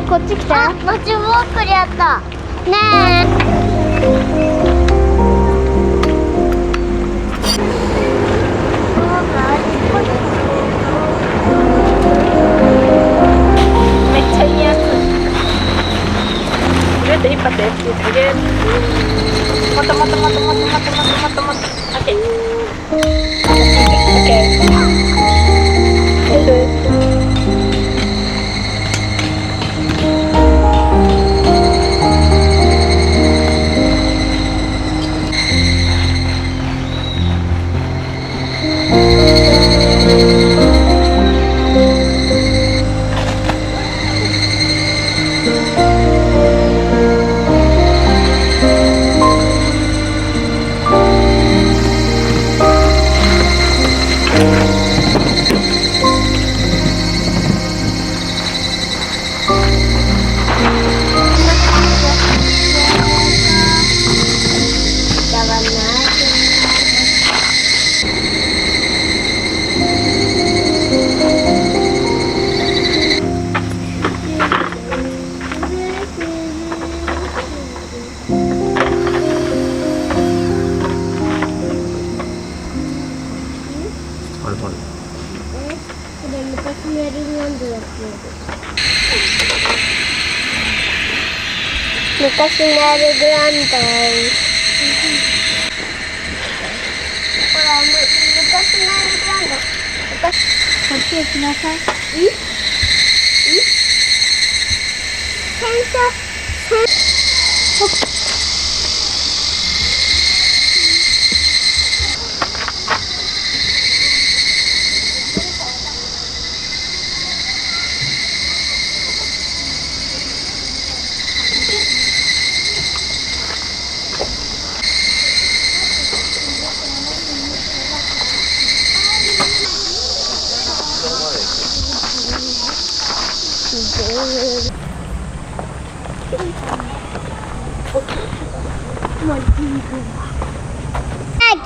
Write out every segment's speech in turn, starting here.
こっち来て。あ、マッチボークリやったねめっちゃいいやつ。ぐるっと引っ張ってぐるっともっともっともっともっともっともっともっともっと OKこれ昔のエルランドだっけ。昔のエルランド。ほら、昔のエルランド。こっちへ来なさい。戦車。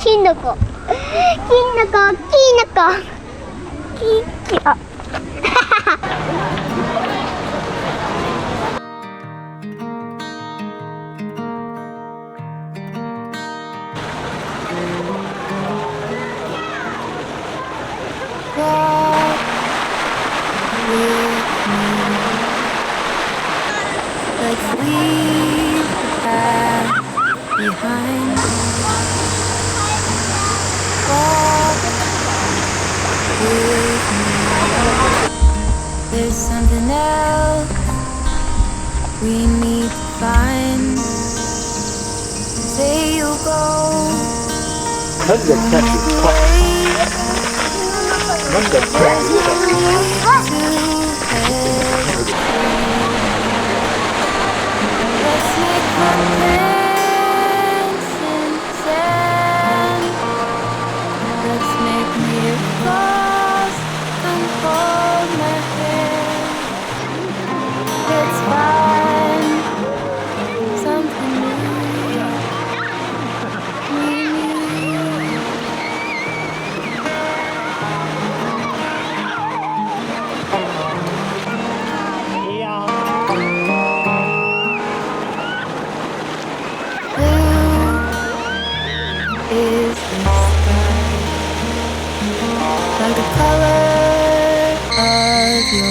キノコ、あ。There's something else we need to find. Say you go. なんでキャッシュか。なんでキャッシュか。Let's make footprints in sand. Let's make your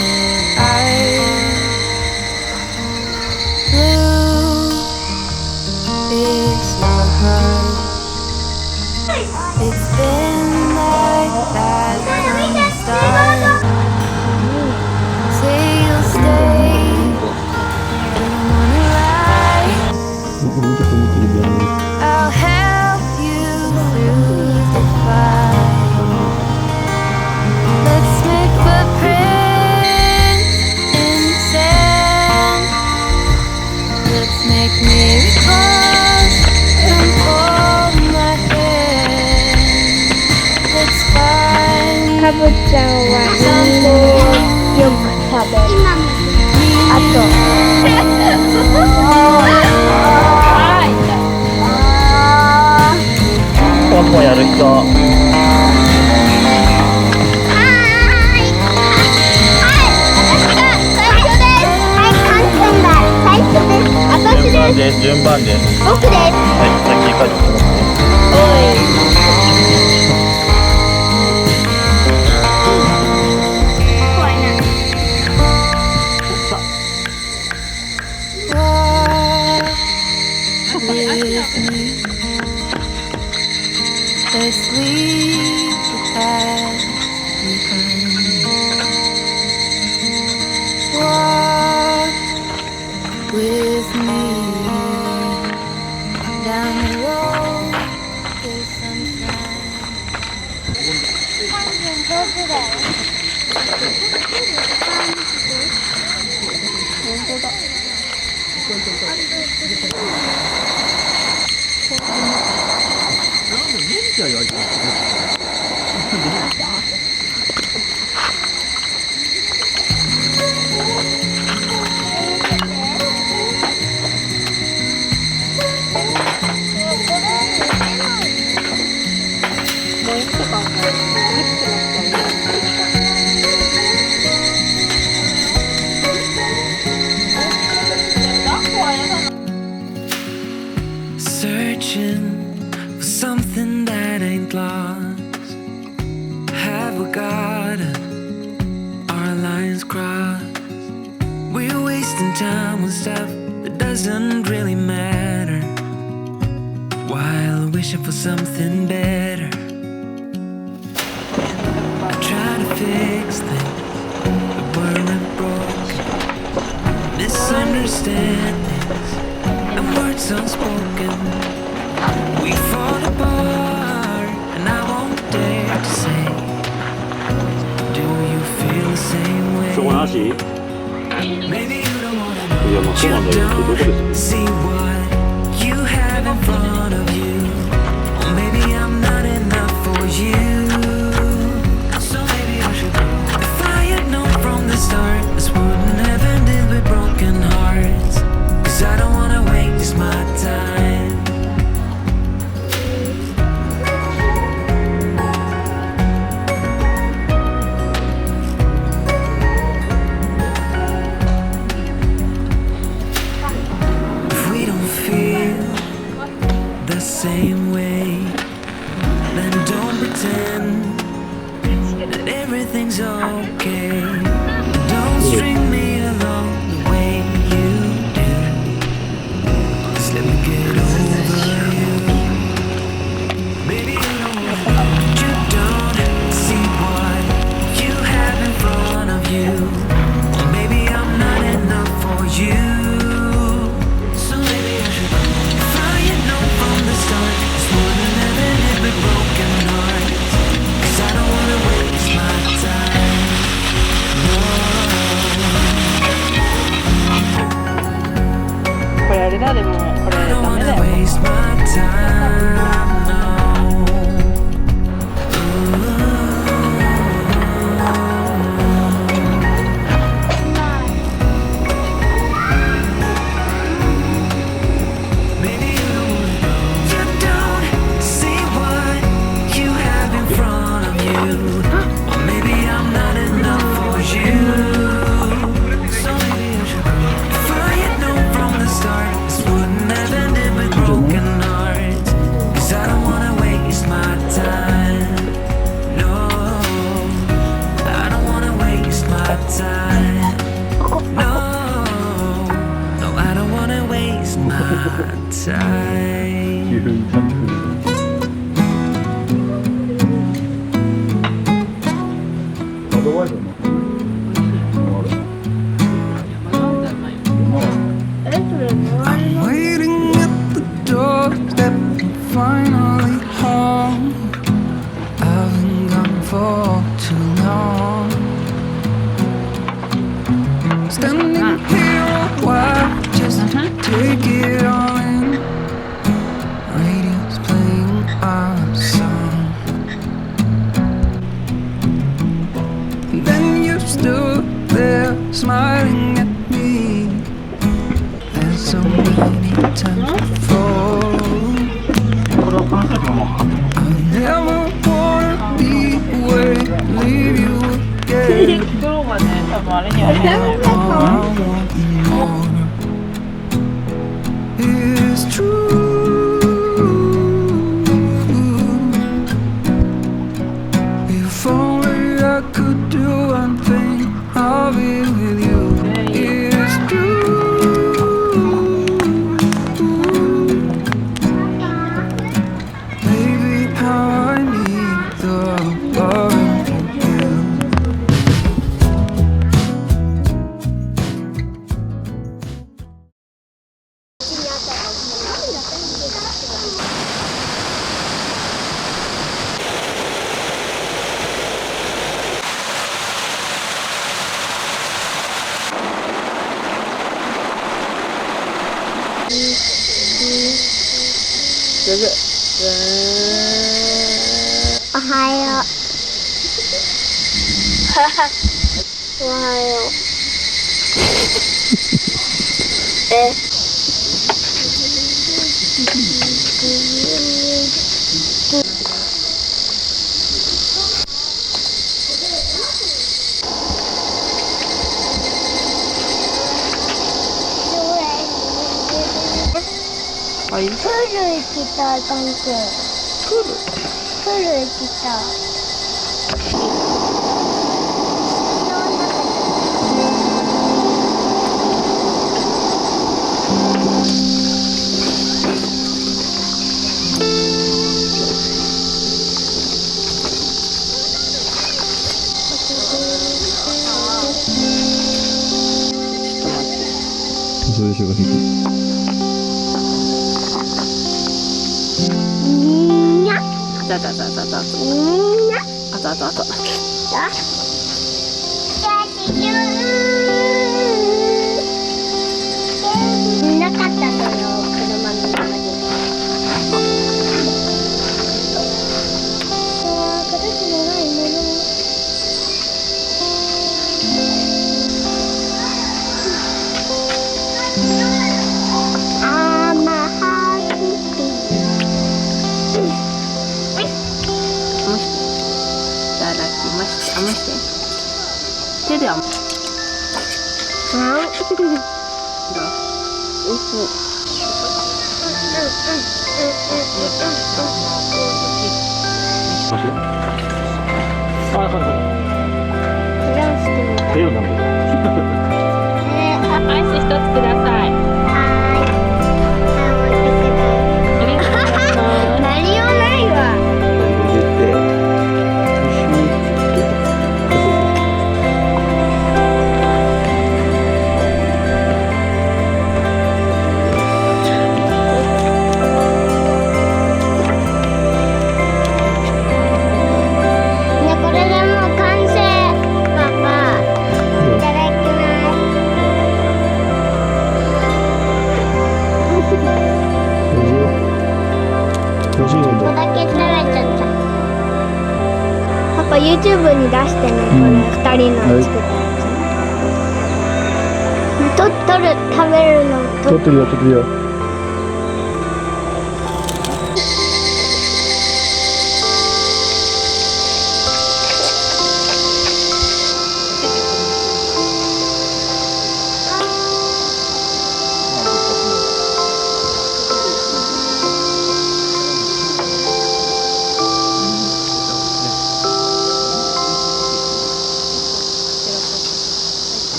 eyes. Blue is your heart. It's been like that from the start. Say you'll stay, but I'm gonna lie. I'll help you through the fight. Let's make footprints in the sand. Let's make miracles and hold my hand. Let's find かぶちゃんはリンゴをよく食べる。あとポンポンやる人。順番です。僕です。はい、さっき書いてもらって。怖いな。walk with me. Let's leave the past behind. Walk with me down the road. There's sunshine. 上手だよ。本当だ。Searching for something that ain't lost. Have we got our lines crossed? We're wasting time on stuff that doesn't really matter, while wishing for something better. I try to fix things that weren't broken, misunderstandings and words unspoken. We fall apart, and I won't dare to say, do you feel the same way? そこなし？ Maybe you don't wanna いや、まあ、そうなんだけど、どこです see what you have in front of you. Or maybe I'm not enough for you. So maybe I should go. If I had known from the start, this wouldn't have ended with broken hearts. 'Cause I don't wanna waste my time. If we don't feel the same way, then don't pretend that everything's okay. Don't string me along the way you do. Just let me get over you. Maybe you don't see what you have in front of you. Or maybe I'm not enough for you. So maybe I should go. If I had known from the start, this wouldn't have ended with broken hearts. 'Cause I don't wanna waste my time. No. standing here a while, just take it all in. Radio's playing our song. Then you stood there smiling at me. There's so many times before. I never wanna be away, leave you again. 袋がね、多分あれには入れない。 All I want more is true. If only I could do one thing, I'll be with you. It's true. Baby, how I need the loving from you.おはよう。おはよう。はい。プール行きたい、タンク。プール行きたい。そういう人が引く。にゃ。あたたたたた。にゃ。あたたた。なかったのよ、車の中に。形のないもの。いただきまして、あまして。手であま。おいしそう。アイス一つください。何もないわ。ね、これでもう完成。パパ、いただきます。美味しいね。ここだけ食べちゃった。パパ YouTube に出してね、これ2人の作ったやつ。食べるの撮ってるよ、撮ってるよ。